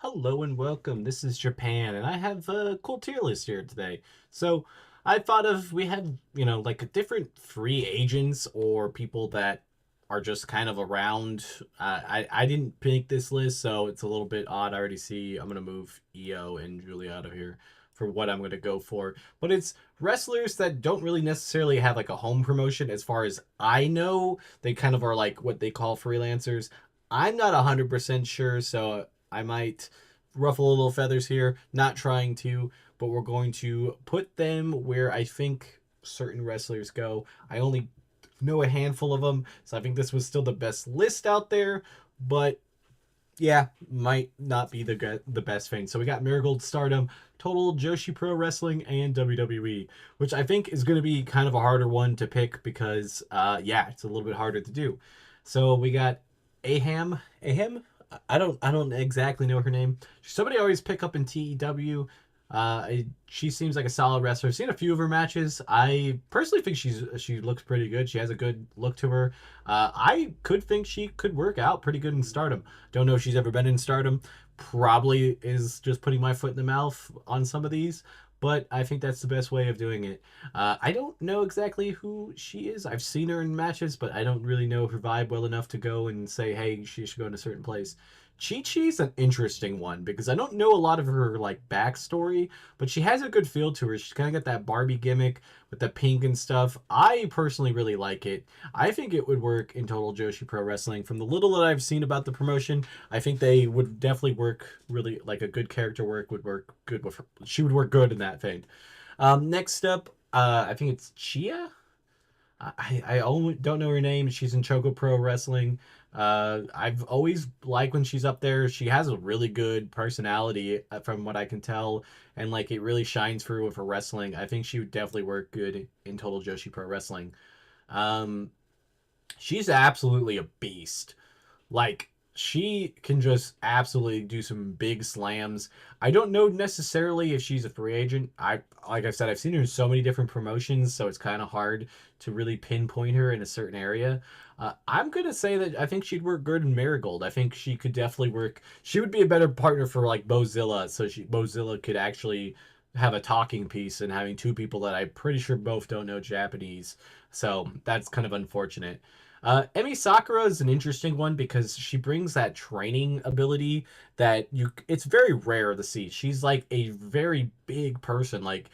Hello and welcome. This is Japan, and I have a cool tier list here today. So I thought of we have like different free agents or people that are just kind of around. I didn't pick this list, so it's a little bit odd. I already see I'm gonna move EO and Julia out of here for what I'm gonna go for, but it's wrestlers that don't really necessarily have like a home promotion. As far as I know, they kind of are like what they call freelancers. I'm not 100% sure, so I might ruffle a little feathers here, not trying to, but we're going to put them where I think certain wrestlers go. I only know a handful of them, so I think this was still the best list out there, but yeah, might not be the best thing. So we got Marigold, Stardom, Total Joshi Pro Wrestling, and WWE, which I think is going to be kind of a harder one to pick because, yeah, it's a little bit harder to do. So we got Aham. I don't exactly know her name. She's somebody I always pick up in TEW. She seems like a solid wrestler. I've seen a few of her matches. I personally think she looks pretty good. She has a good look to her. I could think she could work out pretty good in Stardom. Don't know if she's ever been in Stardom. Probably is just putting my foot in the mouth on some of these, but I think that's the best way of doing it. I don't know exactly who she is. I've seen her in matches, but I don't really know her vibe well enough to go and say, hey, she should go in a certain place. Chi Chi's an interesting one because I don't know a lot of her like backstory, but she has a good feel to her. She's kind of got that Barbie gimmick with the pink and stuff. I personally really like it. I think it would work in Total Joshi Pro Wrestling. From the little that I've seen about the promotion, I think they would definitely work really like a good character work would work good with her. She would work good in that thing. Next up, I think it's Chia. I only don't know her name. She's in Choco Pro Wrestling. I've always liked when she's up there. She has a really good personality, from what I can tell, and like it really shines through with her wrestling. I think she would definitely work good in Total Joshi Pro Wrestling. Um, she's absolutely a beast. Like she can just absolutely do some big slams. I don't know necessarily if she's a free agent. I like I said, I've seen her in so many different promotions, so it's kind of hard to really pinpoint her in a certain area. I'm gonna say that I think she'd work good in Marigold. I think she could definitely work. She would be a better partner for like Bozilla, so Bozilla could actually have a talking piece and having two people that I'm pretty sure both don't know Japanese. So that's kind of unfortunate. Emi Sakura is an interesting one because she brings that training ability that it's very rare to see. She's like a very big person, like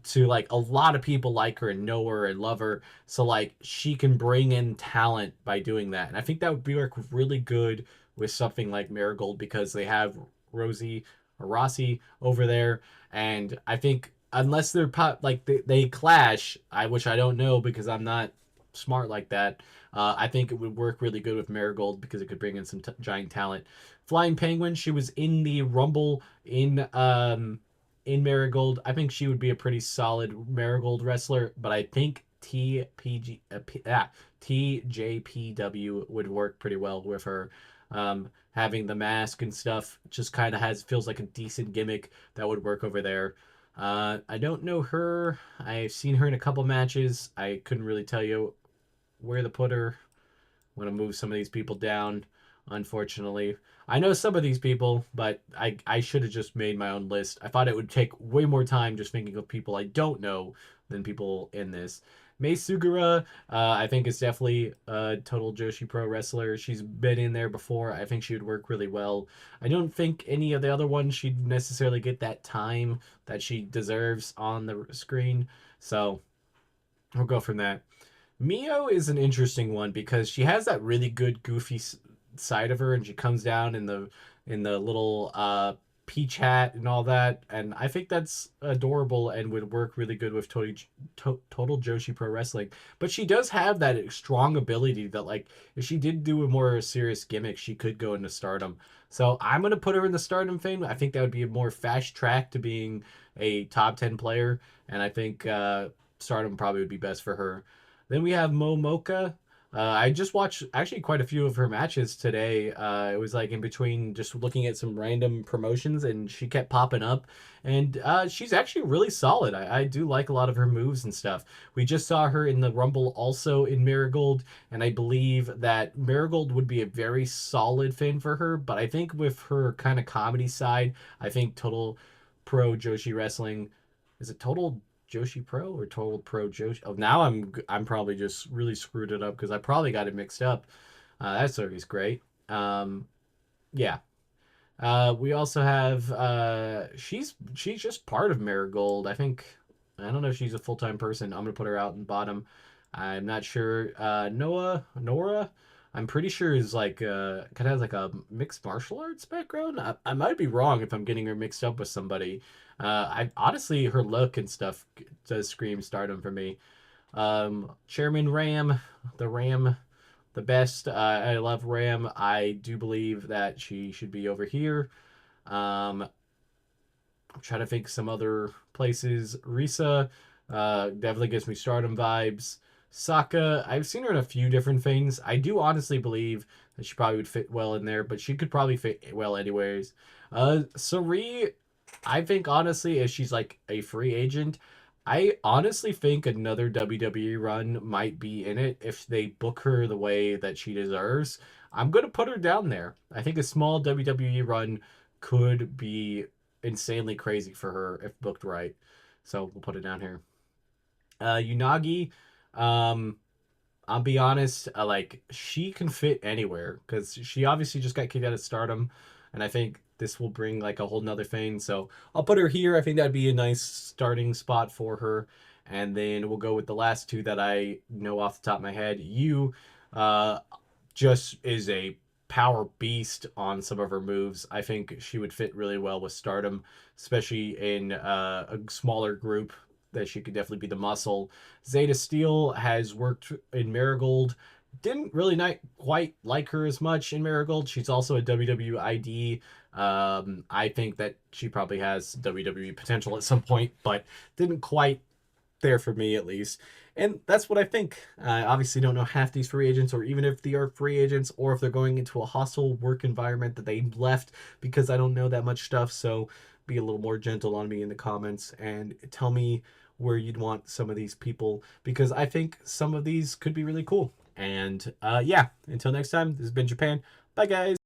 to like a lot of people like her and know her and love her. So like she can bring in talent by doing that. And I think that would be like really good with something like Marigold because they have Rosie or Rossi over there. And I think unless they're like they clash, which I don't know because I'm not smart like that. I think it would work really good with Marigold because it could bring in some giant talent. Flying Penguin, she was in the Rumble in Marigold. I think she would be a pretty solid Marigold wrestler, but I think TJPW would work pretty well with her. Having the mask and stuff just kind of feels like a decent gimmick that would work over there. I don't know her. I've seen her in a couple matches. I couldn't really tell you where to put her. I'm going to move some of these people down, unfortunately. I know some of these people, but I should have just made my own list. I thought it would take way more time just thinking of people I don't know than people in this. Mei Sugura, I think is definitely a total Joshi Pro wrestler. She's been in there before. I think she would work really well. I don't think any of the other ones she'd necessarily get that time that she deserves on the screen. So we'll go from that. Mio is an interesting one because she has that really good goofy side of her, and she comes down in the little peach hat and all that, and I think that's adorable and would work really good with Total Joshi Pro Wrestling. But she does have that strong ability that, like, if she did do a more serious gimmick, she could go into Stardom. So I'm gonna put her in the Stardom thing. I think that would be a more fast track to being a top 10 player, and I think Stardom probably would be best for her. Then we have Momoka. I just watched actually quite a few of her matches today. It was like in between just looking at some random promotions, and she kept popping up. And she's actually really solid. I do like a lot of her moves and stuff. We just saw her in the Rumble also in Marigold, and I believe that Marigold would be a very solid fin for her. But I think with her kind of comedy side, I think Total Pro Joshi Wrestling, is it Total Joshi Pro or Total Pro Joshi? Oh, now I'm probably just really screwed it up because I probably got it mixed up. That's always great. Um, yeah. We also have she's just part of Marigold. I don't know if she's a full time person. I'm gonna put her out in bottom. I'm not sure. Nora. I'm pretty sure is like kind of has like a mixed martial arts background. I might be wrong if I'm getting her mixed up with somebody. I honestly her look and stuff does scream Stardom for me. Chairman Ram, the Ram, the best. I love Ram. I do believe that she should be over here. Um, I'm trying to think some other places. Risa definitely gives me Stardom vibes. Saka, I've seen her in a few different things. I do honestly believe that she probably would fit well in there, but she could probably fit well anyways. Sari, I think honestly, if she's like a free agent, I honestly think another WWE run might be in it if they book her the way that she deserves. I'm gonna put her down there. I think a small WWE run could be insanely crazy for her if booked right. So we'll put it down here. Unagi, um, I'll be honest, like she can fit anywhere because she obviously just got kicked out of Stardom, and I think this will bring like a whole nother thing. So I'll put her here. I think that'd be a nice starting spot for her, and then we'll go with the last two that I know off the top of my head. You, uh, just is a power beast on some of her moves. I think she would fit really well with Stardom, especially in a smaller group. That she could definitely be the muscle. Zeta Steel has worked in Marigold. Didn't really not quite like her as much in Marigold. She's also a WWID. I think that she probably has WWE potential at some point, but didn't quite there for me at least. And that's what I think. I obviously don't know half these free agents, or even if they are free agents, or if they're going into a hostile work environment that they left because I don't know that much stuff. So be a little more gentle on me in the comments and tell me where you'd want some of these people because I think some of these could be really cool. And yeah, until next time, this has been Japan. Bye, guys.